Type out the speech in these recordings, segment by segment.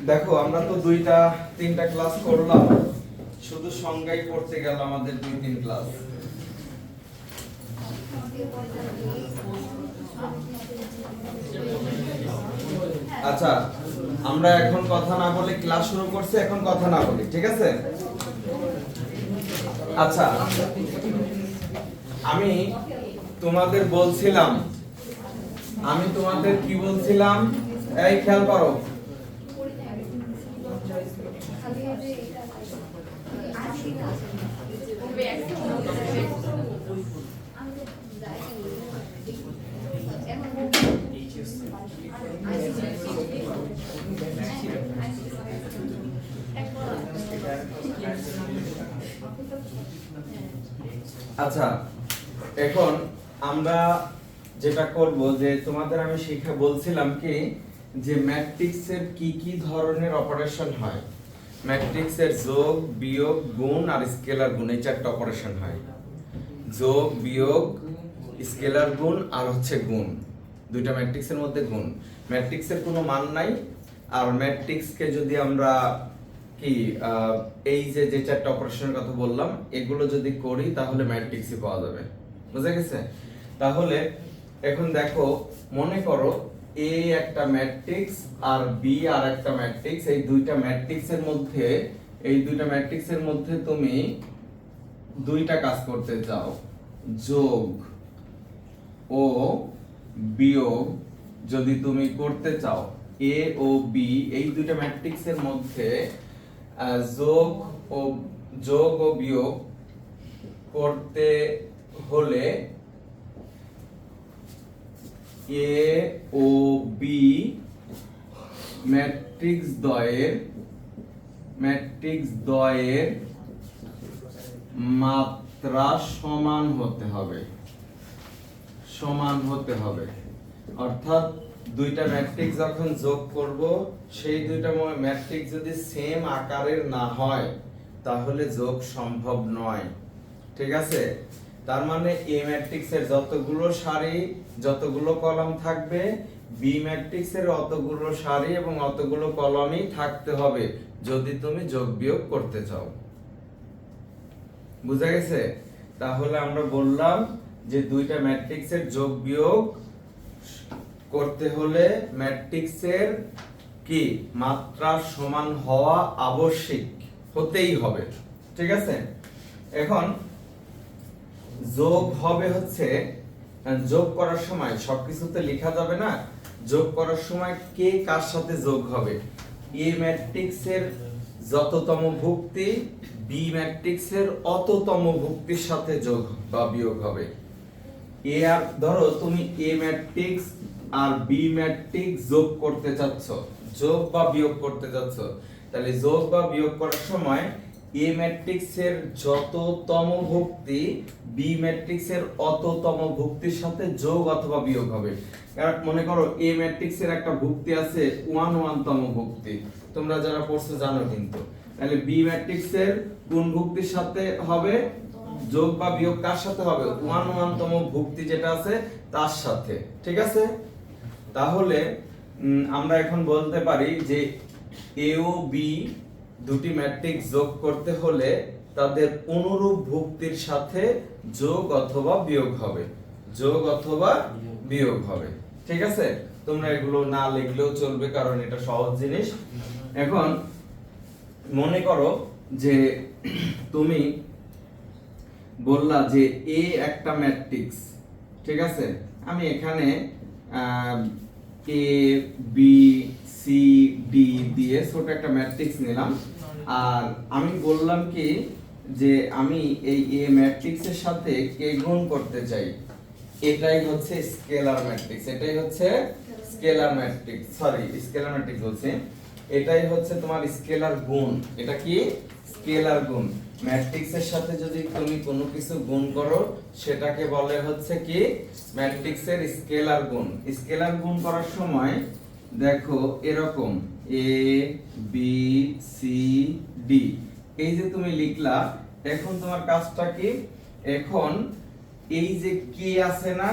দেখো আমরা তো দুইটা তিনটা ক্লাস করলাম, শুধু সংজ্ঞাই করতে গেল আমাদের 2-3 ক্লাস। আচ্ছা, আমরা এখন কথা না বলে ক্লাস শুরু করছি, এখন কথা না বলি, ঠিক আছে? আচ্ছা, আমি তোমাদের কি বলছিলাম, এই খেয়াল করো। আচ্ছা, এখন আমরা যেটা করব, যে তোমাদের আমি বলছিলাম কি যে ম্যাট্রিক্সের কি কি ধরনের অপারেশন হয়। ম্যাট্রিক্সের যোগ, বিয়োগ, গুণ আর স্কেলার গুণ, এই চারটা অপারেশন হয়। যোগ, বিয়োগ, স্কেলার গুণ আর হচ্ছে গুণ। দুইটা ম্যাট্রিক্সের মধ্যে গুণ। ম্যাট্রিক্সের কোনো মান নাই, আর ম্যাট্রিক্সকে যদি আমরা কি এই যে চারটা অপারেশনের কথা বললাম, এগুলো যদি করি তাহলে ম্যাট্রিক্সই পাওয়া যাবে। বুঝা গেছে? তাহলে এখন দেখো, মনে করো এ একটা ম্যাট্রিক্স আর বি আর একটা ম্যাট্রিক্স। এই দুইটা ম্যাট্রিক্সের মধ্যে তুমি দুইটা কাজ করতে চাও, যোগ ও বিয়োগ যদি তুমি করতে চাও। এ ও বি এই দুইটা ম্যাট্রিক্সের মধ্যে যোগ ও বিয়োগ করতে হলে এ ও বি ম্যাট্রিক্স দ্বয়ের মাত্রা সমান হতে হবে। অর্থাৎ দুইটা ম্যাট্রিক্স যখন যোগ করব, সেই দুইটা ম্যাট্রিক্স যদি সেম আকারের না হয় তাহলে যোগ সম্ভব নয়। ঠিক আছে? তার মানে এ ম্যাট্রিক্সের যতগুলো সারি, যতগুলো কলাম থাকবে, বি ম্যাট্রিক্সের অতগুলো সারি এবং অতগুলো কলামই থাকতে হবে যদি তুমি যোগ বিয়োগ করতে চাও। বুঝা গেছে? তাহলে আমরা বললাম যে দুইটা ম্যাট্রিক্সের যোগ বিয়োগ করতে হলে ম্যাট্রিক্সের কি মাত্রা সমান হওয়া আবশ্যিক, হতেই হবে। ঠিক আছে? এখন যোগ হবে হচ্ছে, যোগ করার সময় সবকিছুতে লেখা যাবে না। যোগ করার সময় কে কার সাথে যোগ হবে, এ ম্যাট্রিক্সের যততম ভুক্তি বি ম্যাট্রিক্সের অততম ভুক্তির সাথে যোগ বা বিয়োগ হবে। এ আর ধরো তুমি এ ম্যাট্রিক্স আর বি ম্যাট্রিক্স যোগ করতে চাচ্ছ, যোগ বা বিয়োগ করতে চাচ্ছ, তাহলে যোগ বা বিয়োগ করার সময় এ ম্যাট্রিক্সের যততম ভুক্তি বি ম্যাট্রিক্সের অততম ভুক্তির সাথে যোগ অথবা বিয়োগ হবে। কারণ মনে করো এ ম্যাট্রিক্সের একটা ভুক্তি আছে 1 তম ভুক্তি, তোমরা যারা পড়ছো জানো কিন্তু। তাহলে বি ম্যাট্রিক্সের কোন ভুক্তির সাথে হবে যোগ বা বিয়োগ, কার সাথে হবে 1 তম ভুক্তি যেটা আছে তার সাথে। ঠিক আছে? তাহলে আমরা এখন বলতে পারি যে এ ও বি দুটি ম্যাট্রিক্স যোগ করতে হলে তাদের অনুরূপ ভুক্তির সাথে যোগ অথবা বিয়োগ হবে। ঠিক আছে? তোমরা এগুলো না লিখলেও চলবে, কারণ এটা সহজ জিনিস। এখন মনে করো যে তুমি বললা যে এ একটা ম্যাট্রিক্স। ঠিক আছে? আমি এখানে এ বি সি ডি দিয়ে ছোট একটা ম্যাট্রিক্স নিলাম, আর আমি বললাম কি যে আমি এই এ ম্যাট্রিক্সের সাথে কে গুণ করতে চাই। এটাই হচ্ছে স্কেলার ম্যাট্রিক্স, বলছি। এটাই হচ্ছে তোমার স্কেলার গুণ। এটা কি স্কেলার গুণ। ম্যাট্রিক্সের সাথে যদি তুমি কোনো কিছু গুণ করো সেটাকে বলে হচ্ছে কি ম্যাট্রিক্সের স্কেলার গুণ। স্কেলার গুণ করার সময় দেখো এরকম এ বি সি ডি, এই যে তুমি লিখলা, এখন তোমার কাজটা কি, এখন এই যে কে আছে না,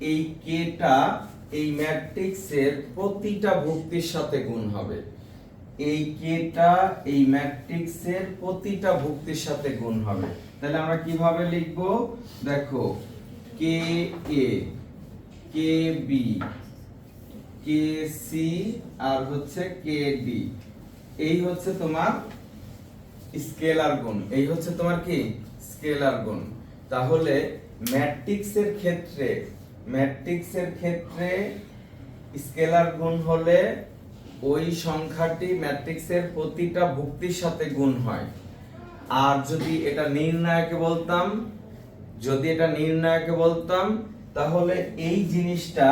এই কেটা এই ম্যাট্রিক্সের প্রতিটা ভুক্তির সাথে গুণ হবে। এই কেটা এই ম্যাট্রিক্সের প্রতিটা ভুক্তির সাথে গুণ হবে। তাহলে আমরা কিভাবে লিখব? দেখো, কে এ, কে বি, কে সি আর হচ্ছে কে ডি, এই হচ্ছে তোমার স্কেলার গুণ। এই হচ্ছে তোমার কি স্কেলার গুণ। তাহলে ম্যাট্রিক্সের ক্ষেত্রে স্কেলার গুণ হলে ওই সংখ্যাটি ম্যাট্রিক্সের প্রতিটা ভুক্তির সাথে গুণ হয়। আর যদি এটা নির্ণায়কে বলতাম তাহলে এই জিনিসটা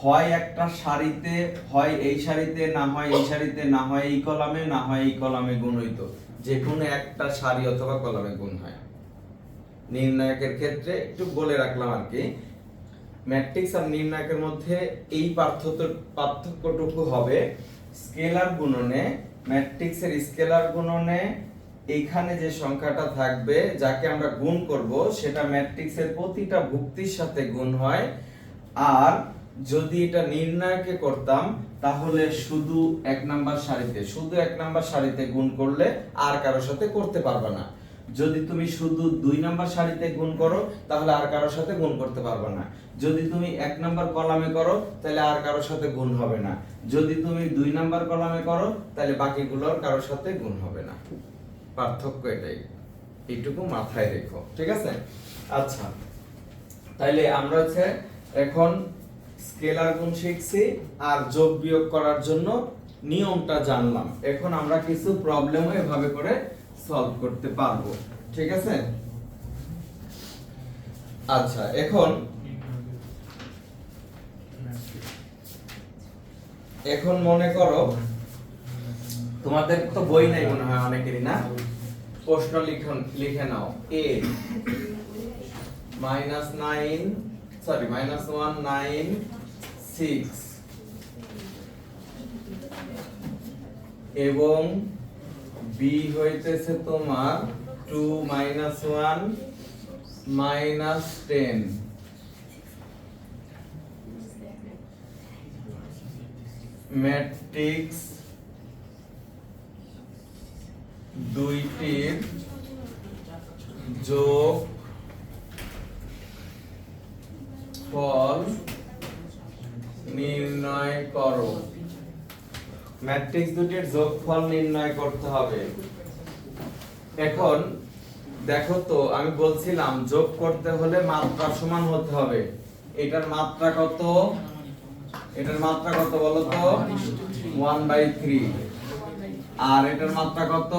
হয় একটা সারিতে, হয় এই সারিতে, না হয় এই সারিতে, না হয় এই কলামে, না হয় এই কলামে গুণ হইতো। যে কোনো একটা সারি অথবা কলামে গুণ হয়। নির্ণায়কের ক্ষেত্রে একটু বলে রাখলাম আর কি, ম্যাট্রিক্স আর নির্ণায়কের মধ্যে এই পার্থক্যটুকু হবে স্কেলার গুণনে, ম্যাট্রিক্সের স্কেলার গুণনে এখানে যে সংখ্যাটা থাকবে যাকে আমরা গুণ করব সেটা ম্যাট্রিক্সের প্রতিটা ভুক্তির সাথে গুণ হয়। আর যদি এটা নির্ণায়কে করতাম তাহলে শুধু এক নাম্বার সারিতে গুণ করলে আর কারোর সাথে করতে পারবে না। যদি তুমি শুধু 2 নাম্বার সারিতে গুণ করো তাহলে আর কারোর সাথে গুণ করতে পারবে না। যদি তুমি 1 নাম্বার কলামে করো তাহলে আর কারোর সাথে গুণ হবে না। যদি তুমি 2 নাম্বার কলামে করো তাহলে বাকিগুলোর কারোর সাথে গুণ হবে না। পার্থক্য এটাই, এইটুকু মাথায় রেখো, ঠিক আছে? আচ্ছা, তাইলে আমরা হচ্ছে এখন স্কেলার গুণ শিখছি আর যোগ বিয়োগ করার জন্য নিয়মটা জানলাম। এখন আমরা কিছু প্রবলেমও এভাবে করে সলভ করতে পারবো, ঠিক আছে? আচ্ছা, এখন মনে করো তোমাদের তো বই নাই মনে হয় অনেকেরই, না? প্রশ্ন লিখে নাও। a -196 এবং b হইতেছে তোমার 2 -1 -10। ম্যাট্রিক্স দুইটির যোগ ফল নির্ণয় করো। ম্যাট্রিক্স দুটির যোগফল নির্ণয় করতে হবে। এখন দেখো তো, আমি বলছিলাম যোগ করতে হলে মাত্রা সমান হতে হবে। এটার মাত্রা কত বলো তো? 1/3। আর এটার মাত্রা কত?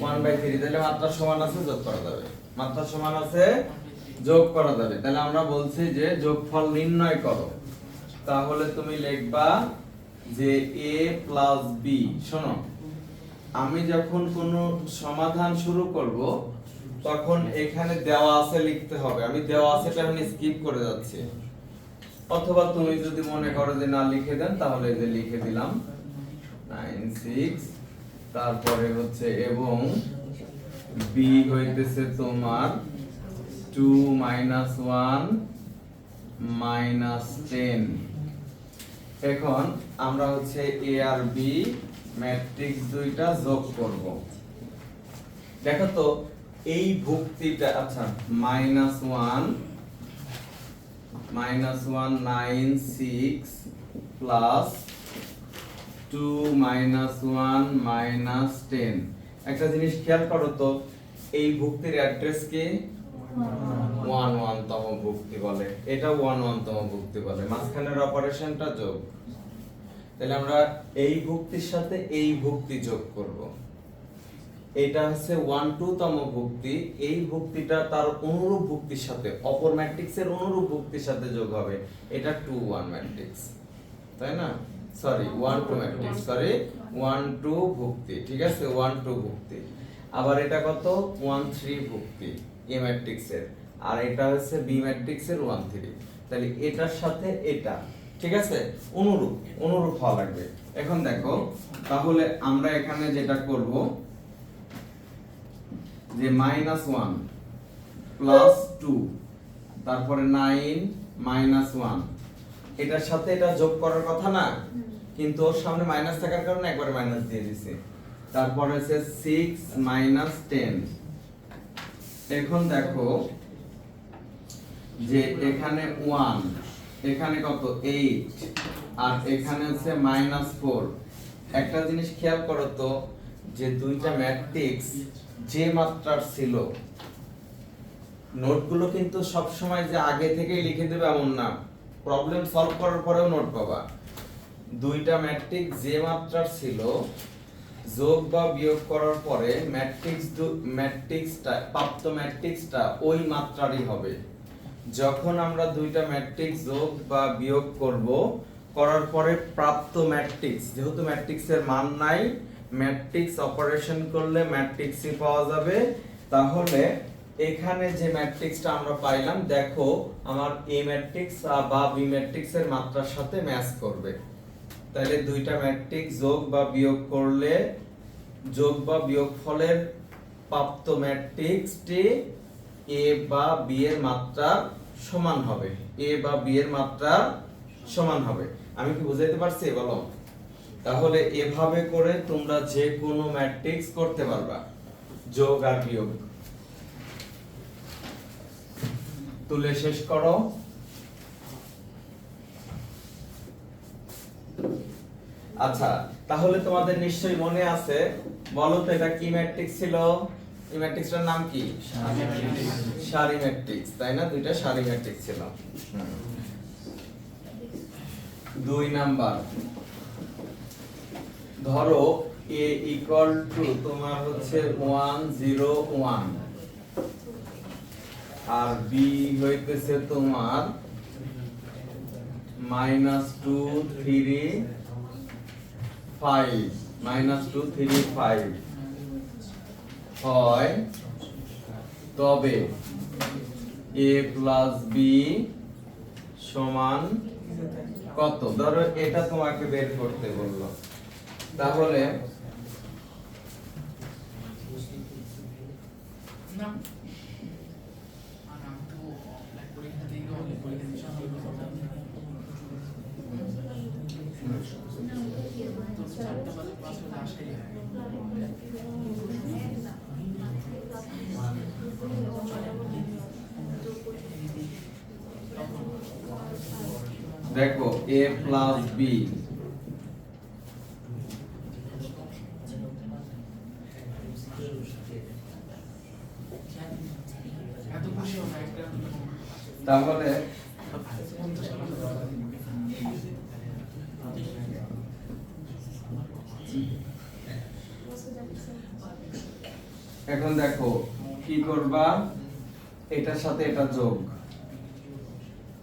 1/3। তাহলে মাত্রা সমান আছে, যোগ করা যাবে। মাত্রা সমান আছে, যোগ করা যাবে। তাহলে আমরা বলছি যে যোগফল নির্ণয় করো। তাহলে তুমি লিখবা যে a প্লাস b। শোনো, আমি যখন কোনো সমাধান শুরু করব তখন এখানে দেওয়া আছে লিখতে হবে। আমি দেওয়া আছেটা এখন স্কিপ করে যাচ্ছি, অথবা তুমি যদি মনে করো যে না লিখে দেন তাহলে এই যে লিখে দিলাম 96। তারপরে হচ্ছে এবং b হইতেছে তোমার 2 -1 -10। এখন আমরা হচ্ছে a আর b ম্যাট্রিক্স দুইটা যোগ করব। দেখো তো এই ভুক্তিটা, আচ্ছা, -196 প্লাস 2 -1 -10। একটা জিনিস খেয়াল করো তো, এই ভুক্তির অ্যাড্রেস কি? 11তম ভুক্তি বলে, এটা 11তম ভুক্তি বলে। মাঝখানের অপারেশনটা যোগ। তাহলে আমরা এই ভুক্তির সাথে এই ভুক্তি যোগ করব। এটা হচ্ছে 12তম ভুক্তি। এই ভুক্তিটা তার অনুরূপ ভুক্তির সাথে, অপর ম্যাট্রিক্সের অনুরূপ ভুক্তির সাথে যোগ হবে। এটা 2 1 ম্যাট্রিক্স, তাই না? সরি 1 2 ম্যাট্রিক্স, সরি 1 2 ভুক্তি, ঠিক আছে? 1 2 ভুক্তি। আবার এটা কত? 1 3 ভুক্তি এ ম্যাট্রিক্সের। আর এটা হচ্ছে বি ম্যাট্রিক্সের 1 3। তাহলে এটার সাথে এটা, ঠিক আছে, অনুরূপ হওয়া লাগবে। এখন দেখো, তাহলে আমরা এখানে যেটা করব যে -1 প্লাস 2, তারপরে 9 -1 এটার সাথে এটা যোগ করার কথা না, কিন্তু ওর সামনে মাইনাস থাকার কারণে একবার মাইনাস দিয়ে দিছি। তারপর আছে 6 মাইনাস 10। এখন দেখো যে এখানে 1, এখানে কত 8, আর এখানে হচ্ছে -4। একটা জিনিস খেয়াল করো তো, যে দুইটা ম্যাট্রিক্স যে মাত্রার ছিল, নোটগুলো কিন্তু সব সময় যে আগে থেকেই লিখে দেবে এমন না, প্রবলেম সলভ করার পরেও নোট পাবা। দুইটা ম্যাট্রিক্স যে মাত্রার ছিল, যোগ বা বিয়োগ করার পরে ম্যাট্রিক্সটা প্রাপ্ত ম্যাট্রিক্সটা ওই মাত্রারই হবে। যখন আমরা দুইটা ম্যাট্রিক্স যোগ বা বিয়োগ করার পরে প্রাপ্ত ম্যাট্রিক্স, যেহেতু ম্যাট্রিক্সের মান নাই, ম্যাট্রিক্স অপারেশন করলে ম্যাট্রিক্সই পাওয়া যাবে। তাহলে এখানে যে ম্যাট্রিক্সটা আমরা পাইলাম, দেখো আমার এ ম্যাট্রিক্স বা বি ম্যাট্রিক্সের মাত্রার সাথে ম্যাচ করবে। তাহলে দুইটা ম্যাট্রিক্স যোগ বা বিয়োগ করলে যোগ বা বিয়োগফলের প্রাপ্ত ম্যাট্রিক্সটি এ বা বি এর মাত্রা সমান হবে, এ বা বি এর মাত্রা সমান হবে। আমি কি বুঝাইতে পারছি বলো? তাহলে এভাবে করে তোমরা যে কোনো ম্যাট্রিক্স করতে পারবা, যোগ আর বিয়োগ। তুলে শেষ করো। আচ্ছা, তাহলে তোমাদের নিশ্চয়ই মনে আছে, বলো তো এটা কি ম্যাট্রিক্স ছিল? এই ম্যাট্রিক্সটার নাম কি? সারি ম্যাট্রিক্স, তাই না? দুইটা সারি ম্যাট্রিক্স ছিল। 2 নাম্বার, ধরো a ইকুয়াল টু তোমার হচ্ছে 1 0 1, আর b হইতেছে তোমার -2 3 5, -2 3 5 হয়, তবে a প্লাস b সমান কত? ধরো এটা তোমাকে বের করতে বললো, তাহলে দেখো a প্লাস b তাহলে এখন দেখো কি করবা, এটার সাথে এটা যোগ,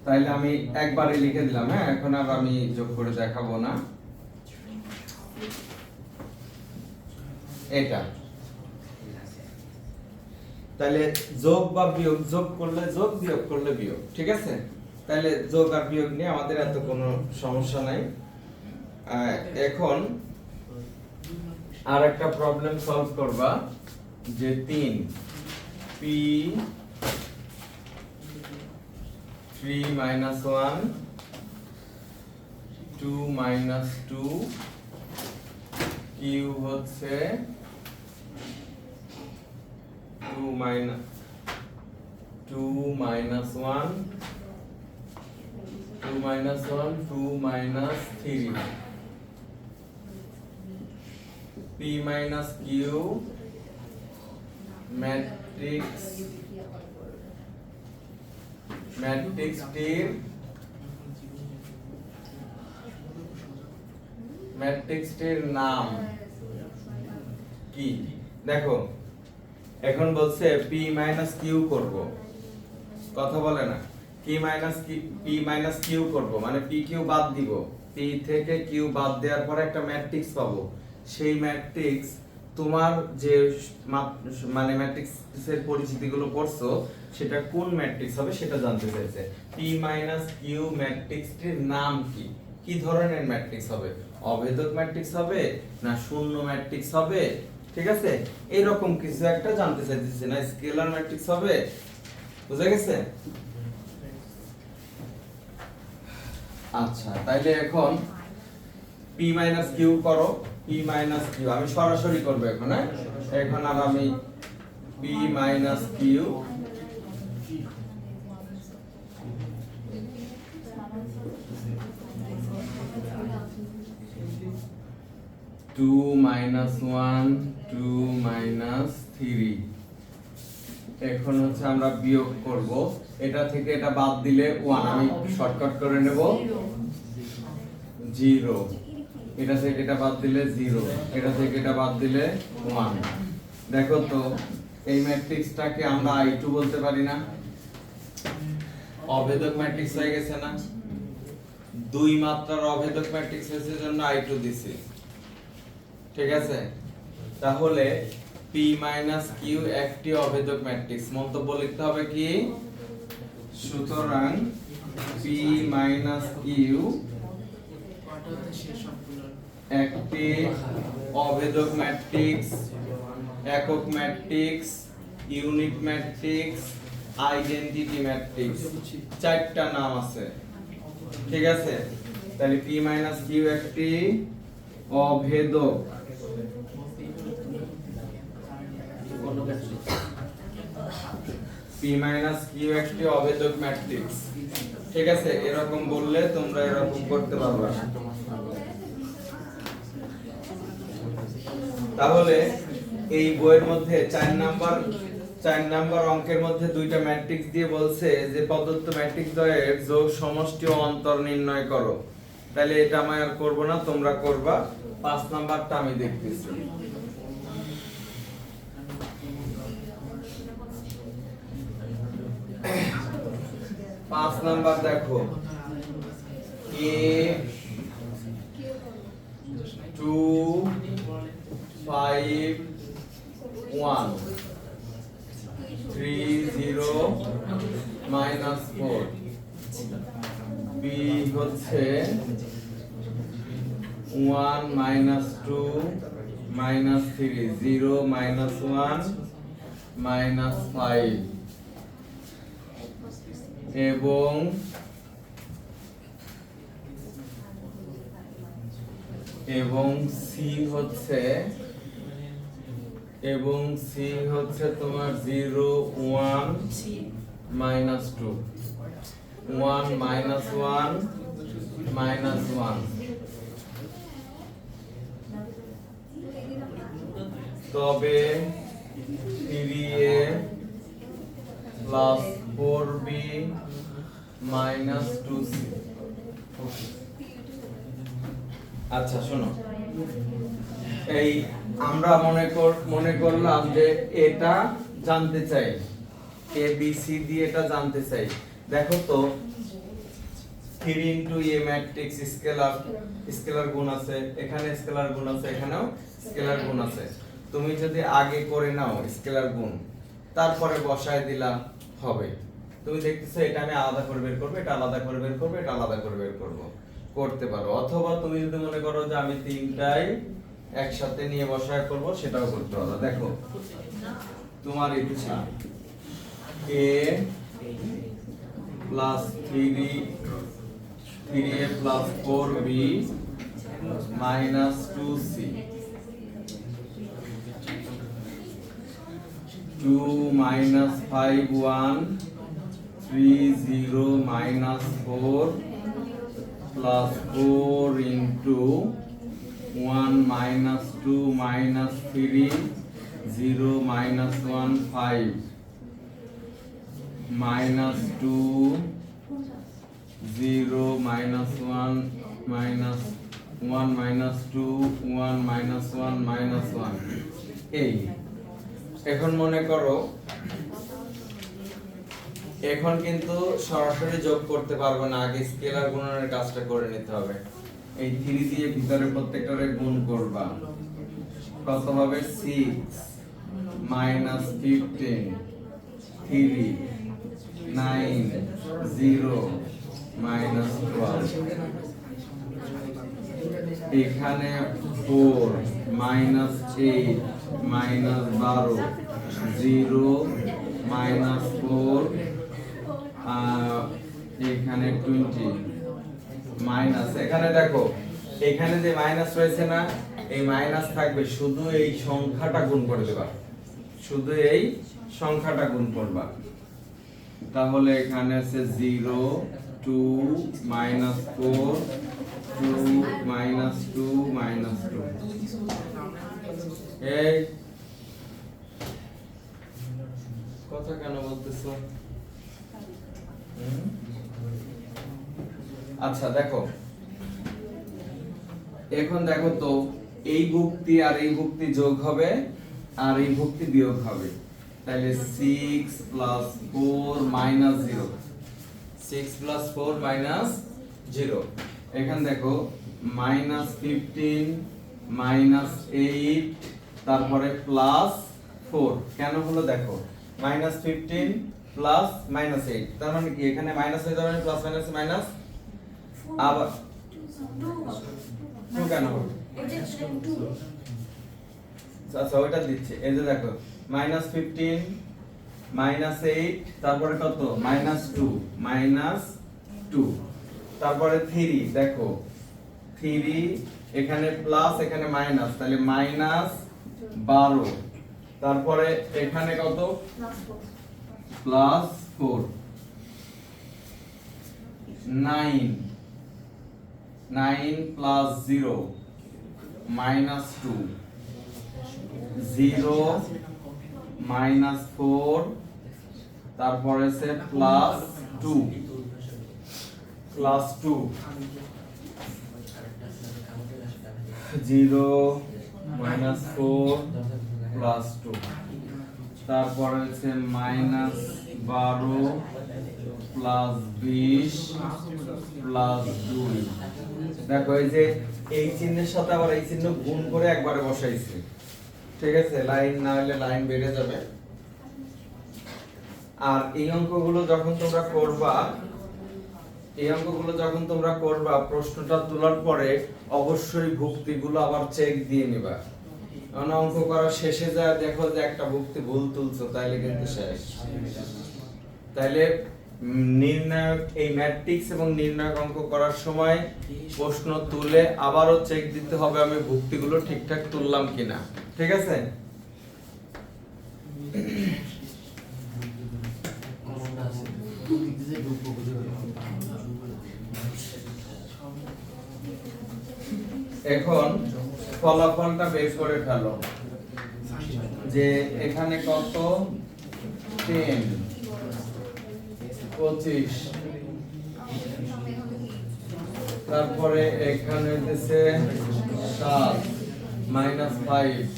তাইলে আমি একবারে লিখে দিলাম। হ্যাঁ, এখন আর আমি যোগ করে দেখাবো না। এটা তাহলে যোগ বা বিয়োগ, যোগ করলে যোগ, বিয়োগ করলে বিয়োগ, ঠিক আছে? তাহলে যোগ আর বিয়োগ নিয়ে আমাদের এত কোনো সমস্যা নাই। এখন আর একটা প্রবলেম সলভ করবা, যে 3 p 3 minus 1 2 minus 2 q হচ্ছে 2 minus 1 2 minus 1 2 minus 3 p minus q ম্যাট্রিক্সটির নাম কি? দেখো এখন বলছে p minus q করব, কথা বলে না, p minus q করব, মানে p q বাদ দিব, p থেকে q বাদ দেওয়ার পরে একটা ম্যাট্রিক্স পাবো। সেই ম্যাট্রিক্স তোমার যে মানে ম্যাট্রিক্সের পরিচিতিগুলো পড়ছো, সেটা কোন ম্যাট্রিক্স হবে সেটা জানতে চাইছে। p minus q ম্যাট্রিক্সটির নাম কি? কি ধরনের ম্যাট্রিক্স হবে? অভেদক ম্যাট্রিক্স হবে না শূন্য ম্যাট্রিক্স হবে? ঠিক আছে, এইরকম কিছু একটা জানতে চাইতেছে, না স্কেলার ম্যাট্রিক্স হবে? বুঝা গেছে? আচ্ছা তাইলে এখন p মাইনাস কিউ করো, p মাইনাস কিউ আমি সরাসরি করব এখন। হ্যাঁ এখন আর আমি p minus Q 2 minus 1 2 minus 3 এখন হচ্ছে আমরা বিয়োগ করব, এটা থেকে এটা বাদ দিলে 1 আমি শর্টকাট করে নেব 0, এটা থেকে এটা বাদ দিলে 0, এটা থেকে এটা বাদ দিলে 1। দেখো তো এই ম্যাট্রিক্সটাকে আমরা I2 বলতে পারি না? অভেদক ম্যাট্রিক্স হয়ে গেছে না? দুই মাত্রার অভেদক ম্যাট্রিক্স এর জন্য I2 দিছি, ঠিক আছে? তাহলে p q একটি অভেদক ম্যাট্রিক্স। মন্তব্য লিখতে হবে কি? সুতরাং p q একটি অভেদক ম্যাট্রিক্স, একক matrix, unit matrix, identity matrix, চারটা নাম আছে, ঠিক আছে? তাহলে p q একটি অভেদক p q একটি অভেদক ম্যাট্রিক্স, ঠিক আছে? এরকম বললে তোমরা এরকম করতে পারবে। তাহলে এই বইয়ের মধ্যে 4 নাম্বার অঙ্কের মধ্যে দুইটা ম্যাট্রিক্স দিয়ে বলছে যে প্রদত্ত ম্যাট্রিক্স দ্বয়ের যোগ সমষ্টি ও অন্তর নির্ণয় করো। তাহলে এটা আমি আর করব না, তোমরা করবা। 5 নাম্বারটা আমি দেখতেছি। পাঁচ নাম্বার দেখো, a 2 5 1 3 0 -4, b হচ্ছে 1 -2 -3 0 -1 -5 এবং সি হচ্ছে তোমার 0 1 -2 1 -1 -1। তবে 3a + 4b - 2c। আচ্ছা শোনো, এই আমরা মনে করলাম যে এটা জানতে চাই, a b c দিয়ে এটা জানতে চাই। দেখো তো 3 * a ম্যাট্রিক্স স্কেলার গুণ আছে, এখানে স্কেলার গুণ আছে, এখানেও স্কেলার গুণ আছে। তুমি যদি আগে করে নাও স্কেলার গুণ, তারপরে বসায় দিলা হবে। তুমি দেখতেছো এটা আমি আলাদা করে বের করব, এটা আলাদা করে বের করব, এটা আলাদা করে বের করব, করতে পারো। অথবা তুমি যদি মনে করো যে আমি তিনটাই একসাথে নিয়ে বসায় করব, সেটাও করতে পারো। দেখো তোমার ইচ্ছা, a + 3a + 4b - 2c 2 - 5 1 3 0 -4 + 4 into 1 - 2 - 3 0 -1 5 -2 0 -1 -1 -2 1 -1 -1। এই এখন মনে করো, এখন কিন্তু সরাসরি যোগ করতে পারবে না, আগে স্কেলার গুণনের কাজটা করে নিতে হবে। এই 3 দিয়ে ভিতরে প্রত্যেকটারে গুণ করবা, কত হবে? 6 - 15 3 9 0 -12। এখানে 4 -8 -12 0 -4 এখানে 20 মাইনাস, এখানে দেখো এখানে যে মাইনাস রয়েছে না, এই মাইনাস থাকবে, শুধু এই সংখ্যাটা গুণ করে দেবা, শুধু এই সংখ্যাটা গুণ করবা। তাহলে এখানে আছে 0 2 -4 2 -2 -2। এই কথা কেন বলতেছো? আচ্ছা দেখো, এখন দেখো তো এই ভুক্তি আর এই ভুক্তি যোগ হবে আর এই ভুক্তি বিয়োগ হবে, তাহলে 6 + 4 - 0, 6 + 4 - 0। এখান দেখো -15 -8 তারপরে +4 কেন হলো দেখো, -15 প্লাস -8 তার মানে কি এখানে মাইনাস হয়ে যাবে, প্লাস মাইনাস মাইনাস, আবার 2 কেন হবে? আচ্ছা ওইটা দিচ্ছে, এই যে দেখো -15 -8 তারপরে কত -2 -2 তারপরে 3 দেখো 3 এখানে প্লাস এখানে মাইনাস, তাহলে -12 তারপরে এখানে কত +4 9 9 + 0 -2 0 -4 তারপরে আছে +2 +2 0 -4 +2 তারপরে আছে -12 +20 +2। দেখো এই যে এই চিহ্নের সাথে আবার এই চিহ্ন গুণ করে একবারে বসাইছি, ঠিক আছে, লাইন না হলে লাইন বেড়ে যাবে। আর এই অঙ্কগুলো যখন তোমরা করবা, এই অঙ্কগুলো যখন তোমরা করবা প্রশ্নটা তোলার পরে অবশ্যই ভুক্তিগুলো আবার চেক দিয়ে নিবা, কারণ অঙ্ক করার শেষে যা দেখো যে একটা ভুক্তি ভুল তুলছো তাইলে কিন্তু শেষ। তাইলে নির্ণায়ক এই ম্যাট্রিক্স এবং নির্ণায়ক অঙ্ক করার সময় প্রশ্ন তুলে আবারও চেক দিতে হবে আমি ভুক্তিগুলো ঠিকঠাক তুললাম কিনা, ঠিক আছে? এখন ফলাফলটা বের করে ফেলো যে এখানে কত 10 25 তারপরে এখানে হচ্ছে 7 -5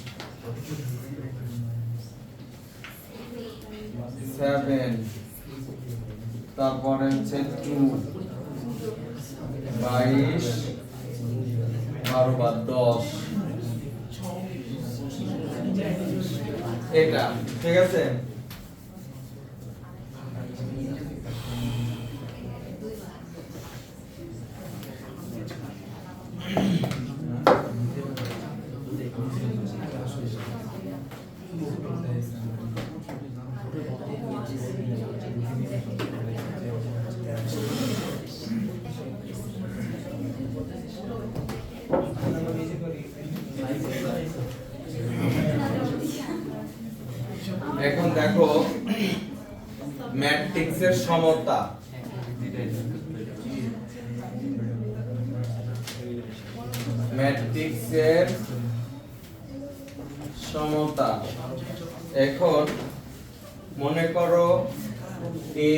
7 তারপরে হচ্ছে 2 22 12 বা 10 এটা ঠিক আছে। এখন দেখো ম্যাট্রিক্সের সমতা, ম্যাট্রিক্সের সমতা। এখন মনে করো A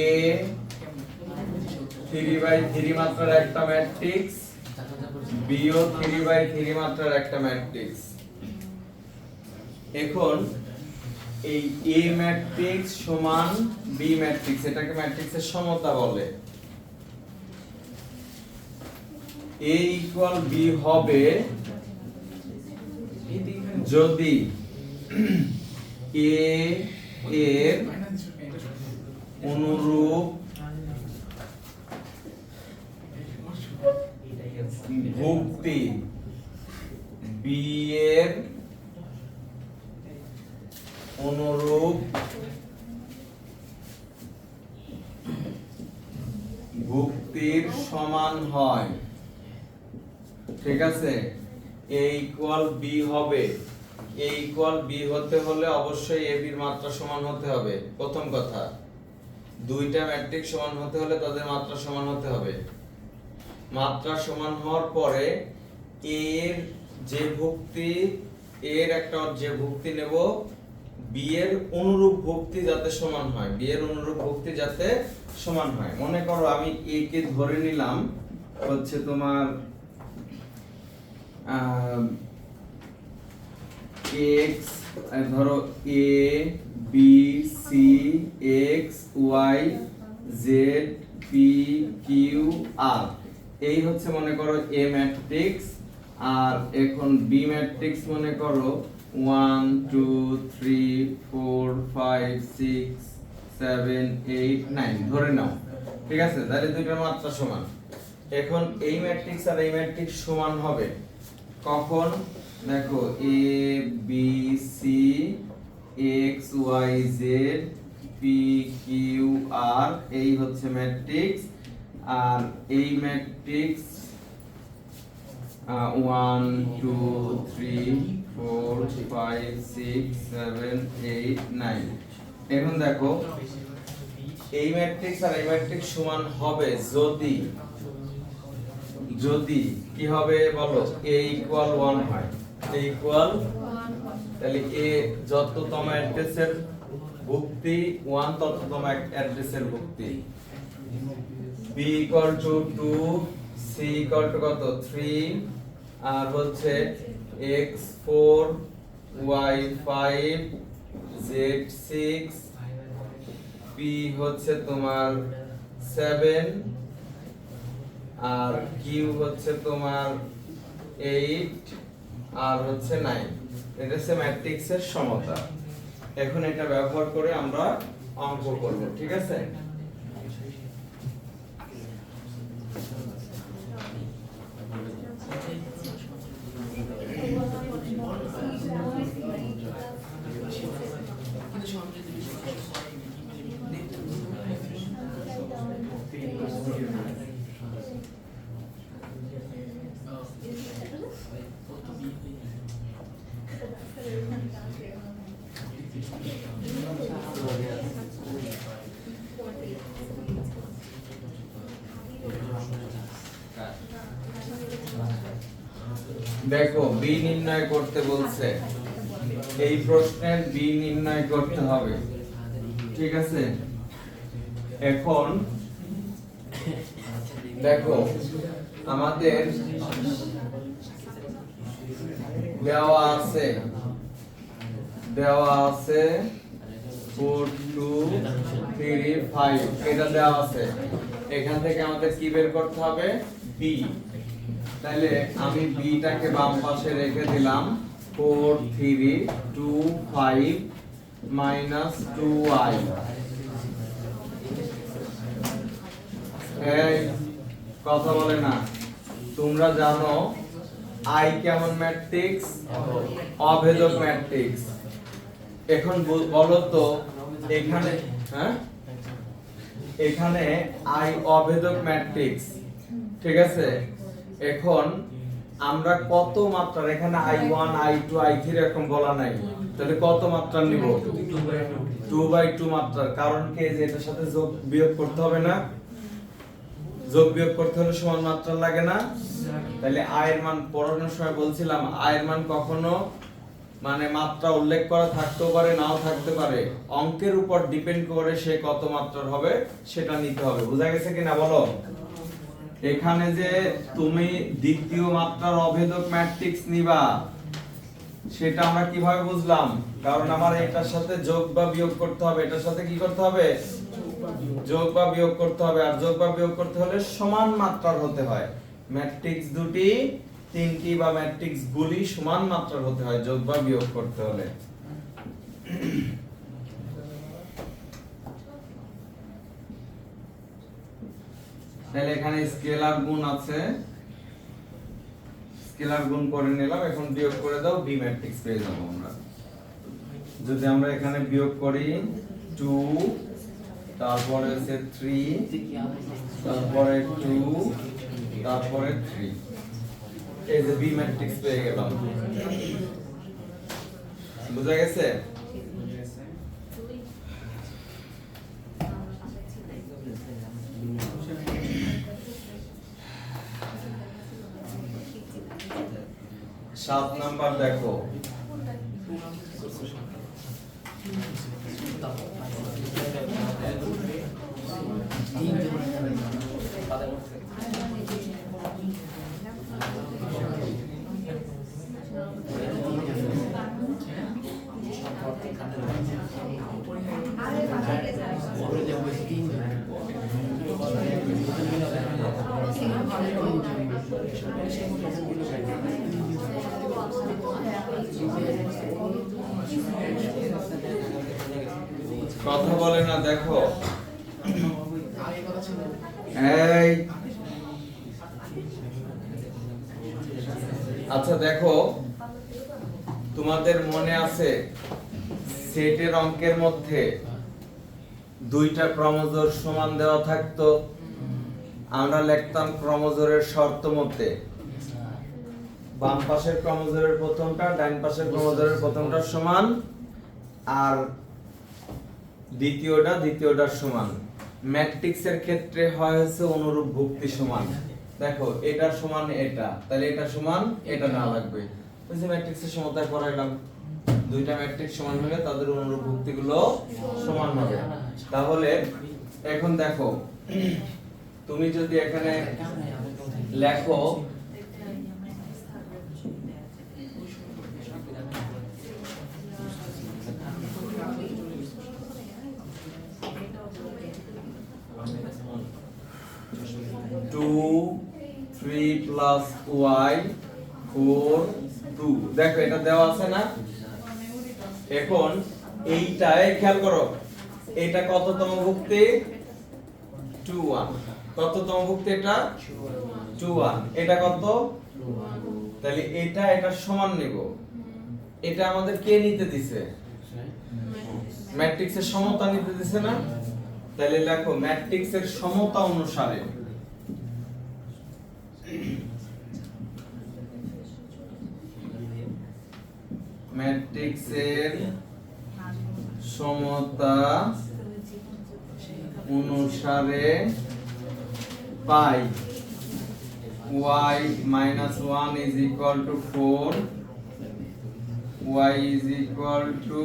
3/3 মাত্রার একটা ম্যাট্রিক্স, B ও 3/3 মাত্রার একটা ম্যাট্রিক্স। এখন এই A ম্যাট্রিক্স সমান B ম্যাট্রিক্স, এটাকে ম্যাট্রিক্সের সমতা বলে। A = B হবে যদি A এর অনুরূপ ভুক্তি B এর অনুরূপ ভুক্তির সমান হয়। ঠিক আছে, a ইকুয়াল b হবে। a ইকুয়াল b হতে হলে অবশ্যই ab এর মাত্রা সমান হতে হবে, প্রথম কথা। দুইটা ম্যাট্রিক্স সমান হতে হলে তাদের মাত্রা সমান হতে হবে। মাত্রা সমান হওয়ার পরে a এর যে ভুক্তি, a এর একটা যে ভুক্তি নেব, b এর অনুরূপ ভুক্তি যাতে সমান হয়, b এর অনুরূপ ভুক্তি যাতে সমান হয়। মনে করো আমি a কে ধরে নিলাম হচ্ছে তোমার x, ধরো a b c x y z p q r, এই হচ্ছে মনে করো a ম্যাট্রিক্স। আর এখন b ম্যাট্রিক্স মনে করো 1 2 3 4 5 6 7 8 9 ধরে নাও, ঠিক আছে, তাহলে দুইটার মাত্রা সমান। এখন এই ম্যাট্রিক্স আর এই ম্যাট্রিক্স সমান হবে কখন? দেখো a b c x y z p q r, এই হচ্ছে ম্যাট্রিক্স। আর এই ম্যাট্রিক্স 1 2 3 4 5 6 7 8 9। এখন দেখো এই ম্যাট্রিক্স আর এই ম্যাট্রিক্স সমান হবে যদি, যদি কি হবে বলো, a ইকুয়াল 1 হয়। a ইকুয়াল, তাহলে a যততম অ্যাড্রেসের ভুক্তি 1 তততম অ্যাড্রেসের ভুক্তি। b equal to 2, c equal to কত 3, আর হচ্ছে x 4 y 5 z 6 p হচ্ছে তোমার 7 আর q হচ্ছে তোমার 8 আর হচ্ছে 9। এটা হচ্ছে ম্যাট্রিক্সের সমতা। এখন এটা ব্যবহার করে আমরা অঙ্ক করব, ঠিক আছে। দেখো b নির্ণয় করতে বলছে, এই প্রশ্নের b নির্ণয় করতে হবে, ঠিক আছে। এখন দেখো আমাদের দেওয়া আছে 4 2 3 5, এটা দেওয়া আছে। এখান থেকে আমাদের কি বের করতে হবে? b। তাহলে আমি b টাকে বাম পাশে রেখে দিলাম, 4 3 2 5 2i। এই কথা বলে না, তোমরা জানো i কেমন ম্যাট্রিক্স? অভেদক ম্যাট্রিক্স। এখন বলো তো এখানে, হ্যাঁ, এখানে i অভেদক ম্যাট্রিক্স, ঠিক আছে। এখন আমরা কত মাত্রার, এখানে i1 i2 i3 এরকম বলা নাই, তাহলে কত মাত্রা নিব? 2/2 মাত্রার। কারণ কি, যে এটার সাথে যোগ বিয়োগ করতে হবে না, যোগ বিয়োগ করতে হলে সমান মাত্রা লাগে না। তাহলে i এর মান পড়ানোর সময় বলছিলাম, i এর মান কখনো মানে মাত্রা উল্লেখ করা থাকতেও পারে, নাও থাকতে পারে, অঙ্কের উপর ডিপেন্ড করে সে কত মাত্রার হবে সেটা নিতে হবে। বোঝা গেছে কিনা বলো? এখানে যে তুমি দ্বিতীয় মাত্রার অভেদক ম্যাট্রিক্স নিবা, সেটা আমরা কিভাবে বুঝলাম? কারণ আমার এটার সাথে যোগ বা বিয়োগ করতে হবে, এটার সাথে কি করতে হবে? যোগ বা বিয়োগ করতে হবে। আর যোগ বা বিয়োগ করতে হলে সমান মাত্রার হতে হয়। ম্যাট্রিক্স দুটি, তিনটি বা ম্যাট্রিক্স গুলি সমান মাত্রার হতে হয় যোগ বা বিয়োগ করতে হলে। তাহলে এখানে স্কেলার গুণ আছে, স্কেলার গুণ করে নিলাম। এখন বিয়োগ করে দাও, বি ম্যাট্রিক্স পেয়ে যাবো আমরা। যদি আমরা এখানে বিয়োগ করি 2, তারপরে আছে 3, তারপরে 2, তারপরে 3, এই যে বি ম্যাট্রিক্স পেয়ে গেলাম। বুঝা গেছে? সাত নাম্বার দেখো, কথা বলে না দেখো। এই আচ্ছা দেখো, তোমাদের মনে আছে সেটের অঙ্কের মধ্যে দুইটা ক্রমজোড় সমান দেওয়া থাকতো, আমরা লিখতাম ক্রমজোড়ের শর্ত মতে বাম পাশের ক্রমজোড়ের প্রথমটা ডান পাশের ক্রমজোড়ের প্রথমটা সমান আর দ্বিতীয়টার সমান। ম্যাট্রিক্সের ক্ষেত্রে হয় হচ্ছে অনুরূপ ভুক্তি সমান। দেখো এটা সমান এটা, তাহলে এটা সমান এটা না লাগবে। ওই যে ম্যাট্রিক্সের সমতা করাইলাম, দুইটা ম্যাট্রিক্স সমান হলে তাদের অনুরূপ ভুক্তিগুলো সমান হবে। তাহলে এখন দেখো, তুমি যদি এখানে লেখো y 4 2, দেখো এটা দেওয়া আছে না? এখন এইটাই খেয়াল করো, এটা কততম ভুক্তি? 2 1। কততম ভুক্তি এটা? 2 1। এটা কত? তাহলে এটা সমান নিব। এটা আমাদের কে নিতে দিছে? ম্যাট্রিক্সের সমতা নিতে দিছে না? তাহলে লেখো ম্যাট্রিক্সের সমতা অনুসারে ম্যাট্রিক্সের সমতা অনুসারে পাই y minus 1 is equal to 4, y is equal to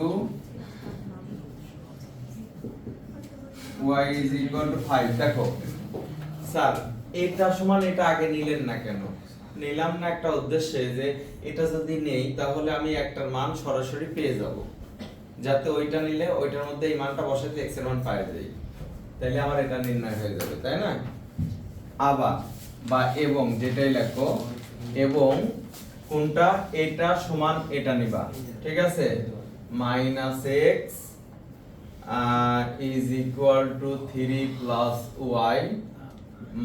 5। দেখো স্যার এটা সমান এটা আগে নিলেন না কেন? নিলাম না একটা উদ্দেশ্যে যে এটা যদি নেই তাহলে আমি একটার মান সরাসরি পেয়ে যাব, যাতে ওইটা নিলে ওইটার মধ্যে এই মানটা বসাতে x এর মান পাওয়া যায়, তাহলে আমার এটা নির্ণয় হয়ে যাবে, তাই না? আবার বা এবং যেটাই লেখো, এবং কোনটা? এটা সমান এটা নিবা, ঠিক আছে? Minus x is equal to 3 plus y,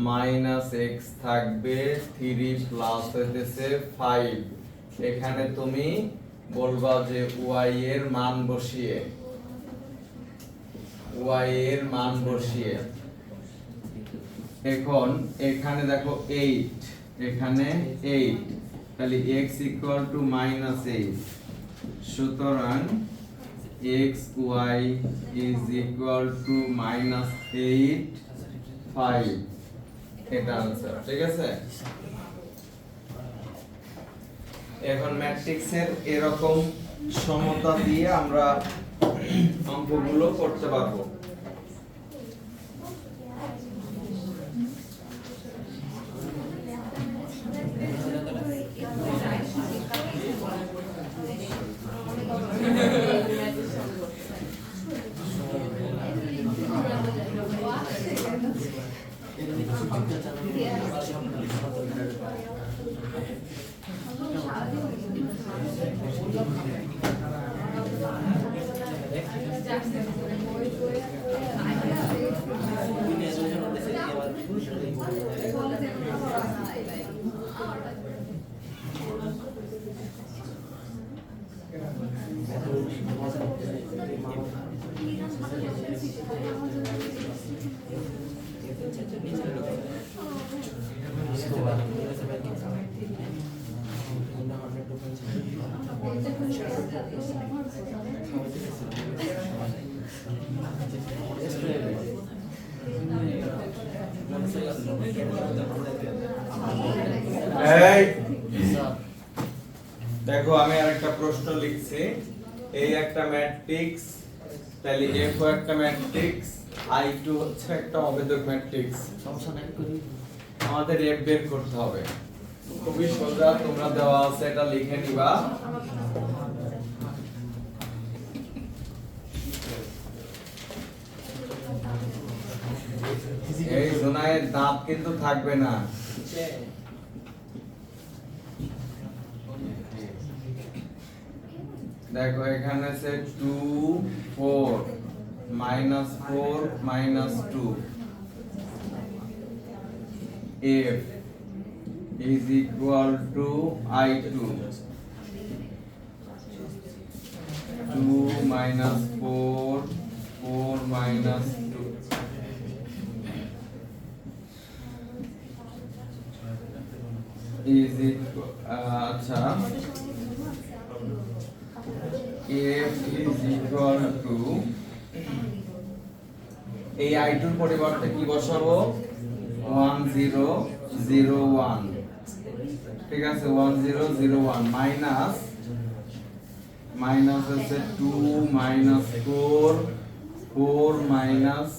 minus x থাকবে 3 প্লাস হইতেছে 5। এখানে তুমি বলবা যে y এর মান বসিয়ে এখন এখানে দেখো 8, এখানে 8, তাহলে x equal to minus 8, সুতরাং x y is equal to minus 8 5, এটা आंसर, ঠিক আছে? এখন ম্যাট্রিক্সের এরকম সমতা দিয়ে আমরা অঙ্কগুলো করতে পারবো। এই দেখো আমি আরেকটা প্রশ্ন লিখছি, এই একটা ম্যাট্রিক্স, তাহলে F ও একটা ম্যাট্রিক্স, I2 হচ্ছে একটা অবেদক ম্যাট্রিক্স। সমস্যা নাই, করি আমাদের F বের করতে হবে। খুবই সোজা, তোমরা দেওয়া আছে এটা লিখে নিবা। এই জোনায়ের দাঁত কিন্তু থাকবে না। দেখো এখানে আছে 2 4 -4 -2 f is equal to I2 2 -4 4 -2 is equal আচ্ছা f is equal to এই I2 এর পরিবর্তে কি বসাবো 1 0 0 1, ঠিক আছে 1 0 0 1 মাইনাস আছে 2 -4 4 মাইনাস,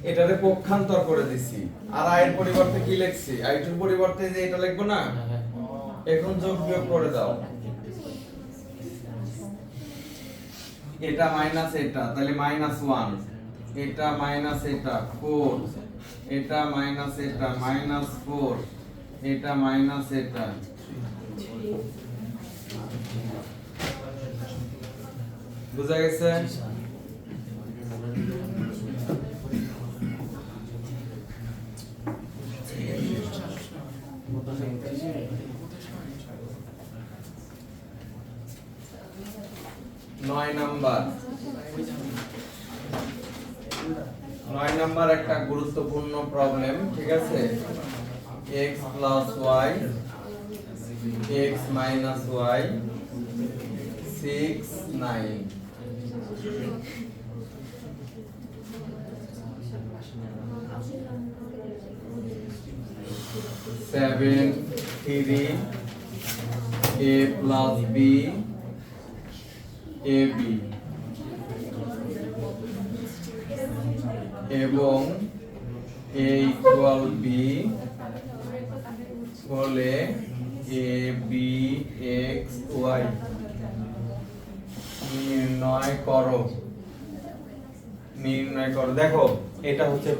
এটারে পক্ষান্তর করে দিছি। আর I এর পরিবর্তে কি লিখছি, I2 এর পরিবর্তে যে এটা লিখবো না, এখন যোগ বিয়োগ করে দাও। এটা মাইনাস এটা, তাহলে -1, এটা মাইনাস এটা 4, এটা মাইনাস এটা -4, এটা মাইনাস এটা, বুঝা গেছে? নয় নাম্বার একটা গুরুত্বপূর্ণ প্রবলেম, ঠিক আছে? x plus y x minus y 6 9 7 3 a plus b ab এবং a equal b হলে a b x y নির্ণয় করো। দেখো এটা হচ্ছে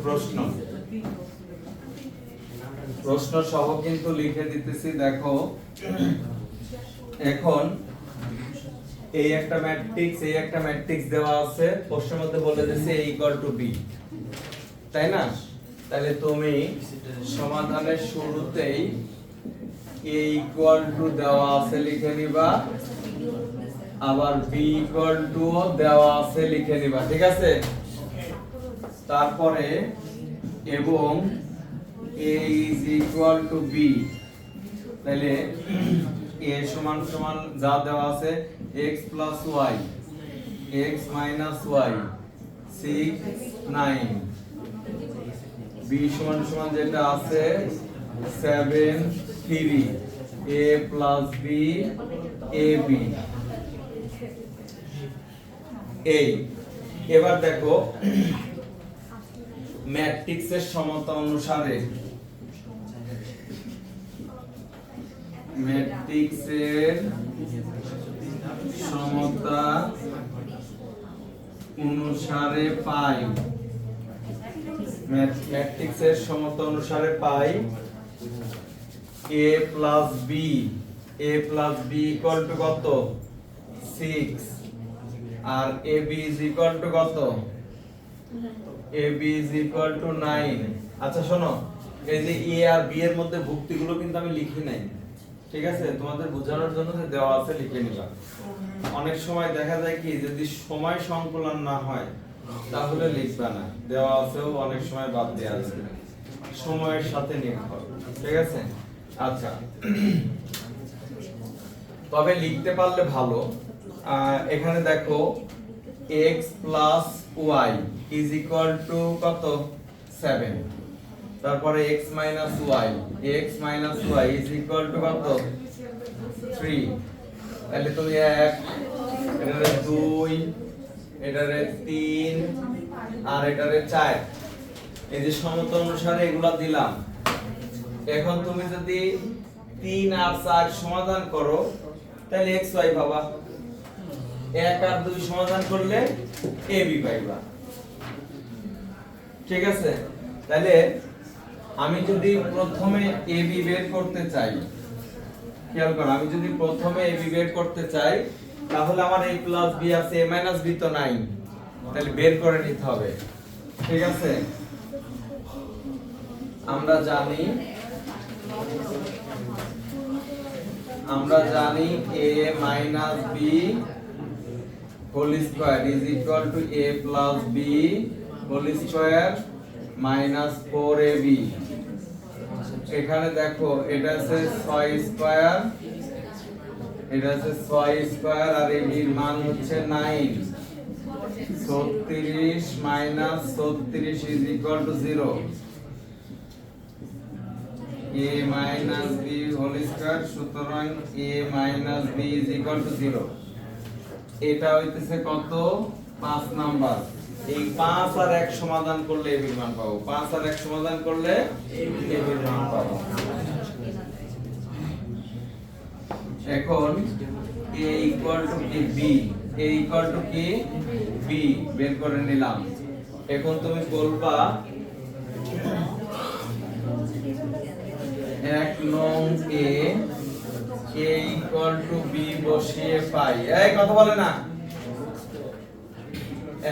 প্রশ্ন সহ কিন্তু লিখে দিতেছি। দেখো এখন এই একটা ম্যাট্রিক্স দেওয়া আছে, প্রশ্নের মধ্যে বলে দিয়েছে a equal to b, তাই না? তাহলে তুমি সমাধানের শুরুতেই a equal to দেওয়া আছে লিখে নিবা, আবার b equal to দেওয়া আছে লিখে নিবা, ঠিক আছে? তারপরে এবং a is equal to b, তাহলে a সমান সমান যা দেওয়া আছে x plus y x minus y 6 9, b সমান সমান যেটা আছে 7 3 a plus b ab। এই এবার দেখো ম্যাট্রিক্সের সমতা অনুসারে পাই a plus b equal to কত 6 আর ab is equal to কত ab is equal to 9। আচ্ছা শোনো, এই যে a আর b এর মধ্যে ভুক্তিগুলো কিন্তু আমি লিখি নাই, ঠিক আছে? তোমাদের বোঝানোর জন্য যে দেওয়া আছে লিখে নিবা। অনেক সময় দেখা যায় কি যদি সময় সংকলন না হয় তাহলে লিখবা না, দেওয়া আছেও অনেক সময় বাদ দেওয়া আছে, সময়ের সাথে নির্ভর, ঠিক আছে? আচ্ছা তবে লিখতে পারলে ভালো। এখানে দেখো x plus y is equal to কত 7, তারপরে x minus y is equal to কত 3, তাহলে তুমি 1 এটারে 2 এটারে 3 আর এটারে 4, এই যে সমতা অনুসারে এগুলা দিলাম। এখন তুমি যদি 3 আর 4 সমাধান করো তাহলে xy পাবা, 1 আর 2 সমাধান করলে ab পাইবা। ঠিক আছে, তাহলে আমি যদি প্রথমে ab বের করতে চাই, খেয়াল করো, আমি যদি প্রথমে ab বের করতে চাই তাহলে আমার a প্লাস b আছে, a মাইনাস b তো নাই, তাহলে বের করে নিতে হবে। ঠিক আছে, আমরা জানি a minus b whole square is equal to a plus b whole square minus 4ab। এখানে দেখো এটা আছে 6 স্কয়ার, এটা আছে 6 স্কয়ার আর ab এর মান হচ্ছে 9, 36 minus 36 is equal to 0, a minus b whole square, সুতরাং a minus b is equal to 0। এটা হইতেছে কত 5 নাম্বার। এই 5 আর 1 সমাধান করলে a এর মান পাবো, 5 আর 1 সমাধান করলে a এর মান পাবো। এখন a equal to কি b, a equal to কি b বের করে নিলাম। এখন তুমি বলবা 1 নং a equal to b বসিয়ে পাই, এই কথা বলে না,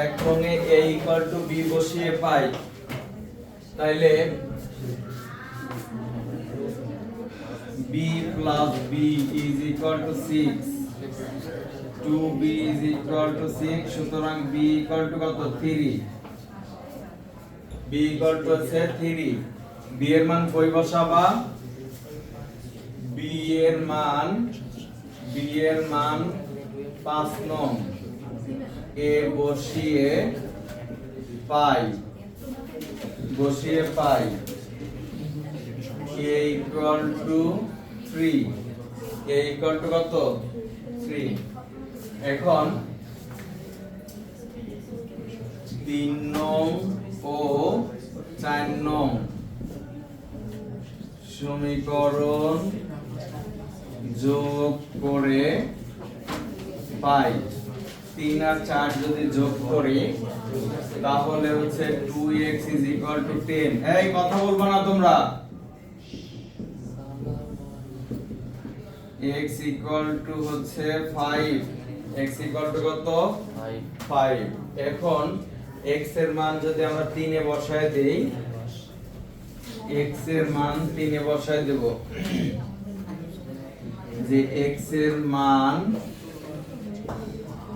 1 নং a equal to b বসিয়ে পাই, তাইলে b plus b is equal to 6, 2b is equal to 6, সুতরাং b equal to কত 3, b equal to আছে 3, b এর মান কই বসাবা, b এর মান 5 নং a বসিয়ে পাই a equal to 3, a equal to কত 3। এখন 3 নং ও 4 নং সমীকরণ যোগ করে পাই, 3 আর 4 যদি যোগ করি তাহলে হচ্ছে 2x is equal to 10। এই কথা বলবা না তোমরা, x equal to হচ্ছে 5, x equal to কত 5। এখন x এর মান যদি আমরা 3 এ বসায় দেই, x এর মান 3 এ বসায় দেব, যে x এর মান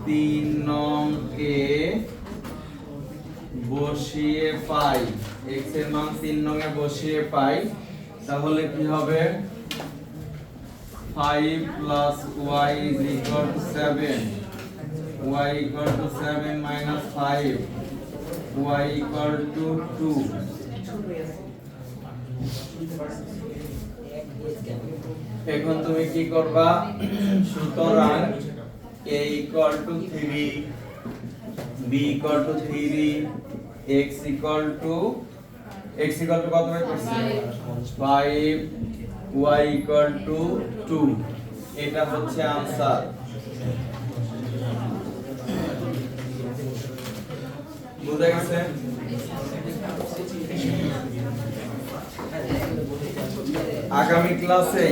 3 নং এ বসিয়ে পাই, x এর মান 3 নং এ বসিয়ে পাই, তাহলে কি হবে 5 plus y is equal to 7, y equal to 7 minus 5, y equal to 2। এখন তুমি কি করবা, সুতরাং a equal to 3, b equal to 3, x equal to কত বের করছি 5, y equal to 2, এটা হচ্ছে आंसर। বুঝা গেছে? আগামী ক্লাসে